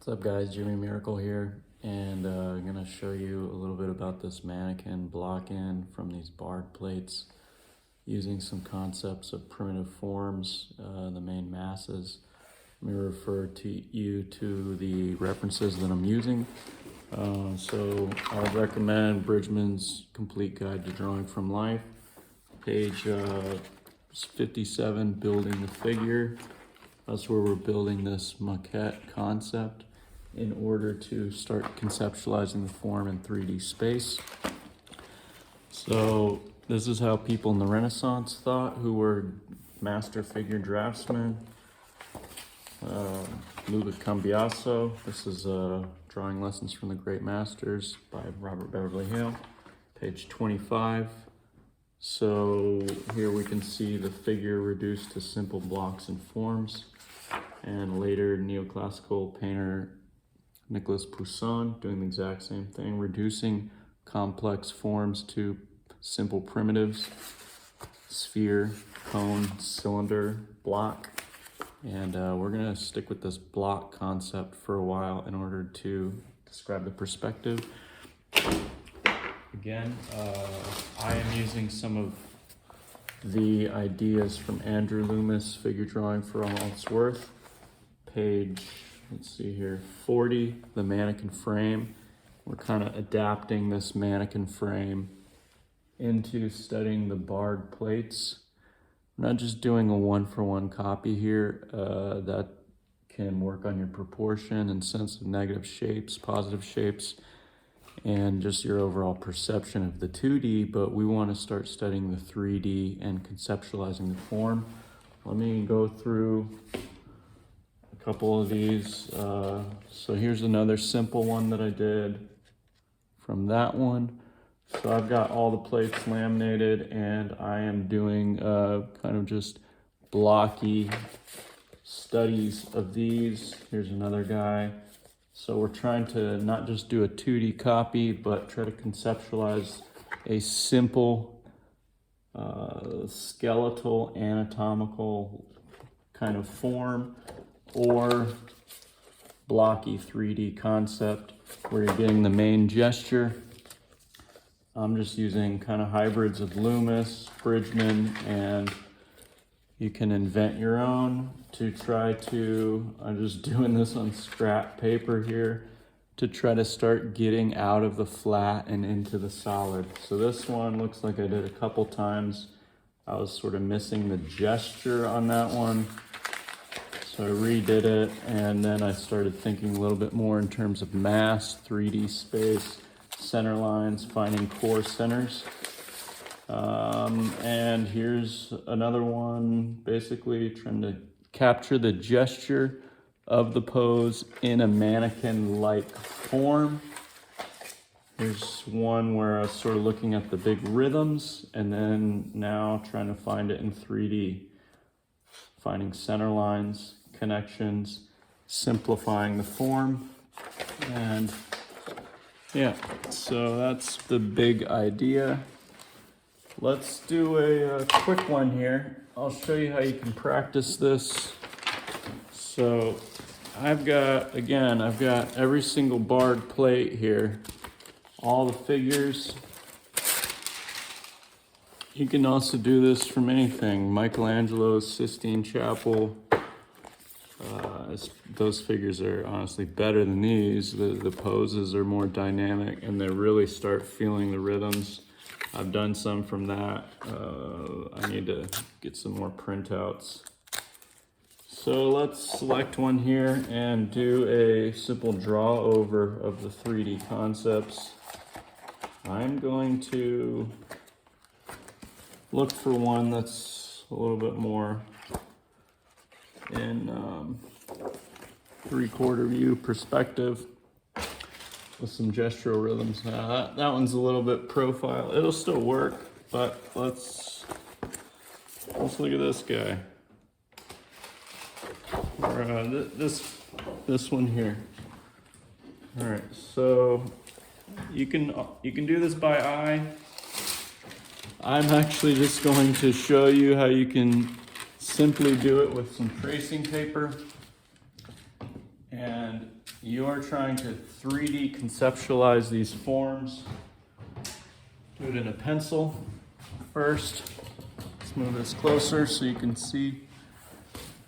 What's up guys, Jimmy Miracle here, and I'm going to show you a little bit about this mannequin block-in from these Bargue plates using some concepts of primitive forms, the main masses. Let me refer you to the references that I'm using. So I would recommend Bridgeman's Complete Guide to Drawing from Life, page 57, Building the Figure. That's where we're building this maquette concept in order to start conceptualizing the form in 3D space. So this is how people in the Renaissance thought, who were master figure draftsmen. Louis Cambiasso. This is Drawing Lessons from the Great Masters by Robert Beverly Hale, page 25. So here we can see the figure reduced to simple blocks and forms. And later, neoclassical painter Nicolas Poussin doing the exact same thing, reducing complex forms to simple primitives: sphere, cone, cylinder, block. And we're gonna stick with this block concept for a while in order to describe the perspective. Again, I am using some of the ideas from Andrew Loomis, Figure Drawing for All It's Worth. Page, let's see here, 40, the mannequin frame. We're kind of adapting this mannequin frame into studying the Bargue plates. I'm not just doing a one-for-one copy here. That can work on your proportion and sense of negative shapes, positive shapes, and just your overall perception of the 2D, but we want to start studying the 3D and conceptualizing the form. Let me go through a couple of these. So here's another simple one that I did from that one. So I've got all the plates laminated and I am doing kind of just blocky studies of these. Here's another guy. So we're trying to not just do a 2D copy, but try to conceptualize a simple skeletal, anatomical kind of form, or blocky 3D concept where you're getting the main gesture. I'm just using kind of hybrids of Loomis, Bridgeman, and you can invent your own to try to, I'm just doing this on scrap paper here, to try to start getting out of the flat and into the solid. So this one looks like I did a couple times. I was sort of missing the gesture on that one. So I redid it, and then I started thinking a little bit more in terms of mass, 3D space, center lines, finding core centers. And here's another one, basically trying to capture the gesture of the pose in a mannequin-like form. Here's one where I was sort of looking at the big rhythms and then now trying to find it in 3D, finding center lines, connections, simplifying the form. And yeah, so that's the big idea. Let's do a quick one here. I'll show you how you can practice this. So I've got every single Bargue plate here, all the figures. You can also do this from anything. Michelangelo's Sistine Chapel. Those figures are honestly better than these. The poses are more dynamic and they really start feeling the rhythms. I've done some from that. I need to get some more printouts. So let's select one here and do a simple draw over of the 3D concepts. I'm going to look for one that's a little bit more in 3/4 view perspective with some gestural rhythms. That one's a little bit profile. It'll still work, but let's look at this guy. Or this one here. All right, so you can do this by eye. I'm actually just going to show you how you can simply do it with some tracing paper. And you're trying to 3D conceptualize these forms, do it in a pencil first. Let's move this closer so you can see.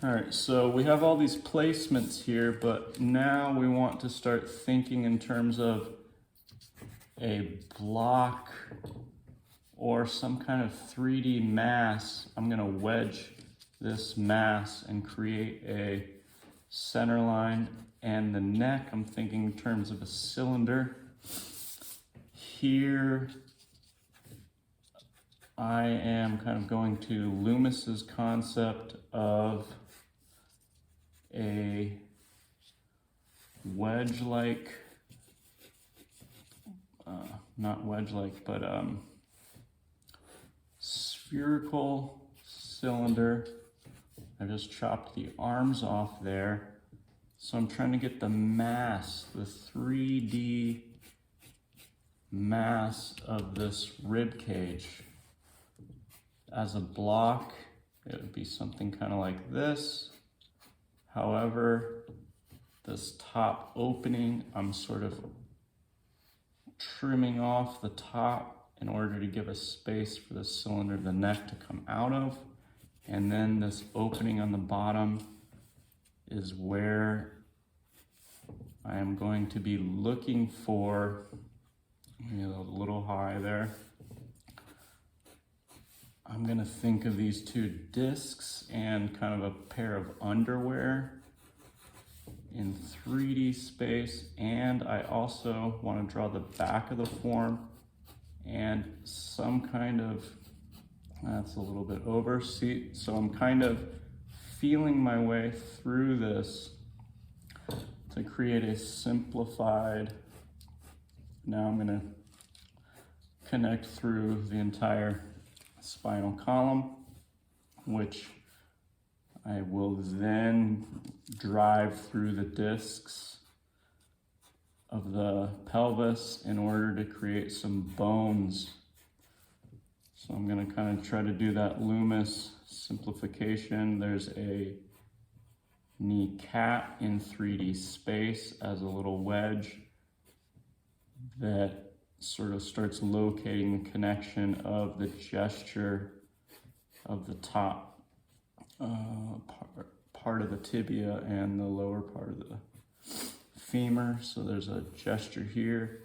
All right, so we have all these placements here, but now we want to start thinking in terms of a block or some kind of 3D mass. I'm gonna wedge this mass and create a center line, and the neck, I'm thinking in terms of a cylinder. Here, I am kind of going to Loomis's concept of a wedge-like, not wedge-like, but spherical cylinder. I just chopped the arms off there. So I'm trying to get the mass, the 3D mass of this rib cage. As a block, it would be something kind of like this. However, this top opening, I'm sort of trimming off the top in order to give a space for the cylinder, the neck to come out of. And then this opening on the bottom is where I am going to be looking for, a little high there. I'm gonna think of these two discs and kind of a pair of underwear in 3D space. And I also want to draw the back of the form and some kind of, that's a little bit over. See, so I'm kind of feeling my way through this to create a simplified, now I'm gonna connect through the entire spinal column, which I will then drive through the discs of the pelvis in order to create some bones. So I'm gonna kind of try to do that Loomis simplification. There's a kneecap in 3D space as a little wedge that sort of starts locating the connection of the gesture of the top part of the tibia and the lower part of the femur. So there's a gesture here,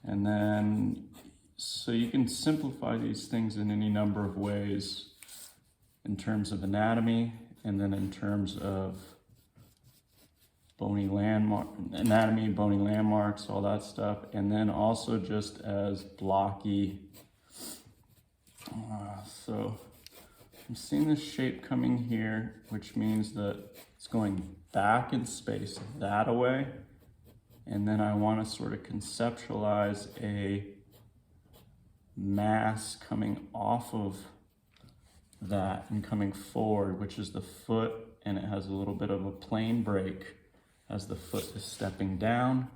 and then, so you can simplify these things in any number of ways in terms of anatomy, and then in terms of bony landmarks, all that stuff, and then also just as blocky. So I'm seeing this shape coming here, which means that it's going back in space that way, and then I want to sort of conceptualize a mass coming off of that and coming forward, which is the foot, and it has a little bit of a plane break as the foot is stepping down.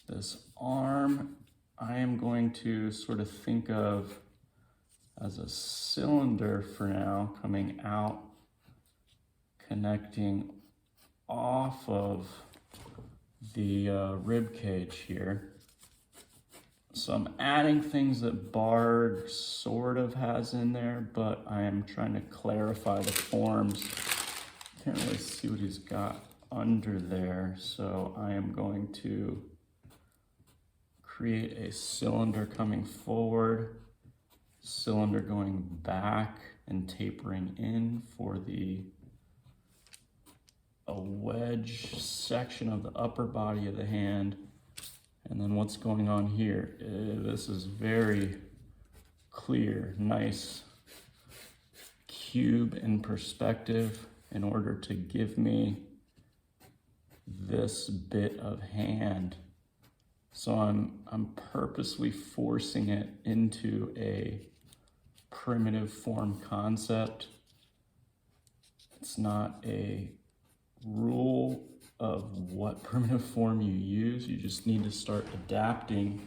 This arm, I am going to sort of think of as a cylinder for now, coming out, connecting off of the rib cage here. So I'm adding things that Bargue sort of has in there, but I am trying to clarify the forms. Can't really see what he's got under there, so I am going to create a cylinder coming forward, cylinder going back and tapering in for a wedge section of the upper body of the hand. And then what's going on here, this is very clear, nice cube in perspective in order to give me this bit of hand. So I'm purposely forcing it into a primitive form concept. It's not a rule of what primitive form you use. You just need to start adapting.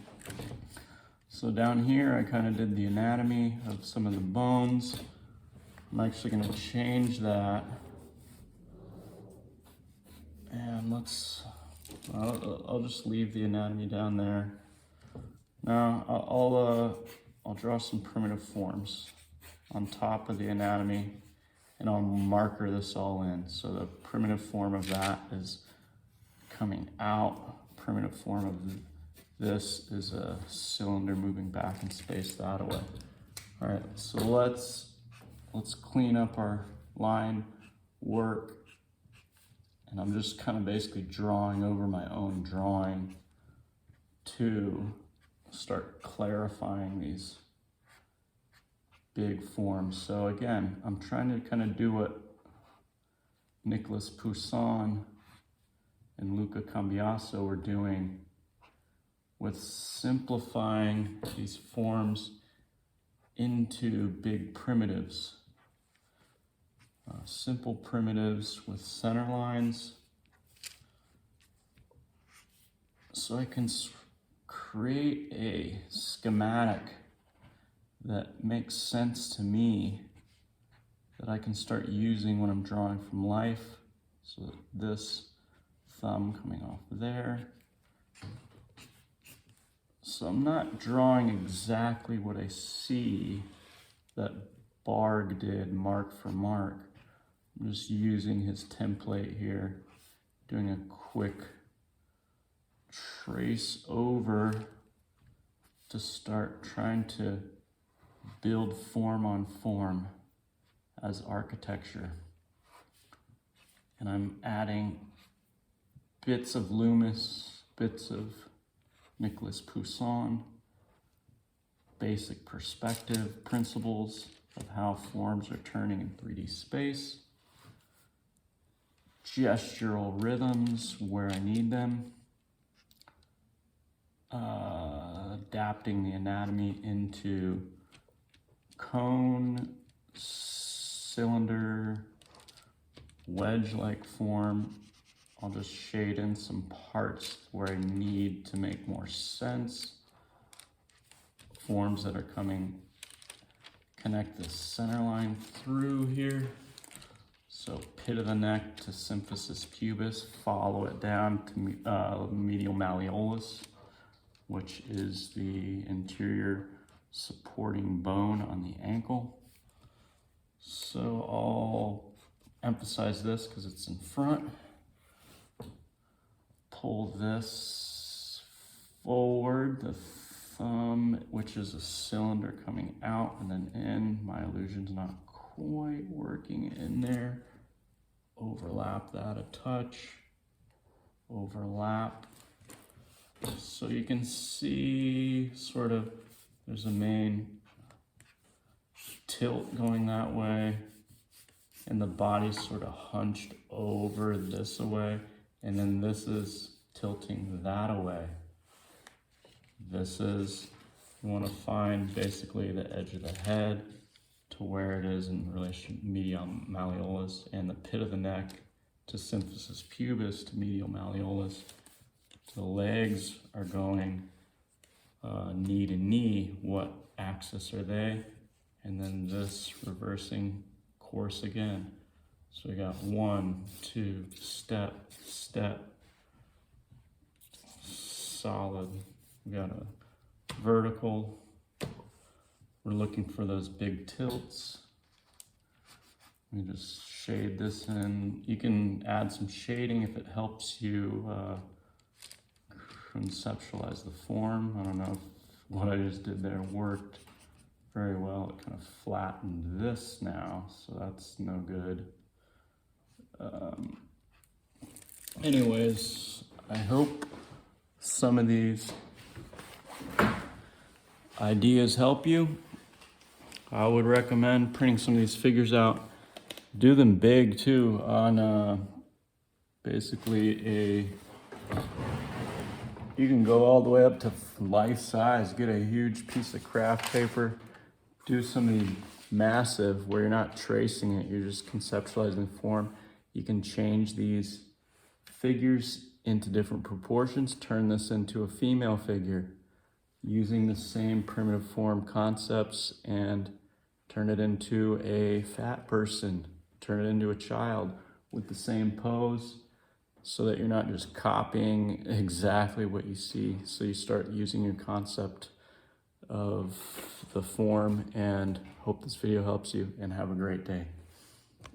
So down here, I kind of did the anatomy of some of the bones. I'm actually going to change that I'll just leave the anatomy down there. Now I'll draw some primitive forms on top of the anatomy, and I'll marker this all in. So the primitive form of that is coming out. Primitive form of this is a cylinder moving back in space that away. All right, so let's clean up our line work. And I'm just kind of basically drawing over my own drawing to start clarifying these big forms. So again, I'm trying to kind of do what Nicolas Poussin and Luca Cambiaso were doing with simplifying these forms into big primitives. Simple primitives with center lines. So I can create a schematic that makes sense to me, that I can start using when I'm drawing from life. So this thumb coming off there. So I'm not drawing exactly what I see that Bargue did mark for mark. I'm just using his template here, doing a quick trace over to start trying to build form on form as architecture. And I'm adding bits of Loomis, bits of Nicolas Poussin, basic perspective principles of how forms are turning in 3D space, gestural rhythms where I need them, adapting the anatomy into cone, cylinder, wedge-like form. I'll just shade in some parts where I need to make more sense. Forms that are connect the center line through here. So pit of the neck to symphysis pubis, follow it down to medial malleolus, which is the interior supporting bone on the ankle. So I'll emphasize this because it's in front. Pull this forward, the thumb, which is a cylinder coming out and then in. My illusion's not quite working in there. Overlap that a touch. Overlap. So you can see sort of there's a main tilt going that way, and the body's sort of hunched over this away, and then this is tilting that away. This is, you want to find basically the edge of the head to where it is in relation to medial malleolus, and the pit of the neck to symphysis pubis to medial malleolus. The legs are going knee to knee. What axis are they? And then this reversing course again. So we got 1, 2, step, step, solid. We got a vertical. We're looking for those big tilts. Let me just shade this in. You can add some shading if it helps you conceptualize the form. I don't know if what I just did there worked very well. It kind of flattened this now, so that's no good. Anyways, I hope some of these ideas help you. I would recommend printing some of these figures out. Do them big too, on basically you can go all the way up to life size. Get a huge piece of craft paper, do something massive where you're not tracing it, you're just conceptualizing the form. You can change these figures into different proportions, turn this into a female figure using the same primitive form concepts, and turn it into a fat person, turn it into a child with the same pose, so that you're not just copying exactly what you see. So you start using your concept of the form, and hope this video helps you, and have a great day.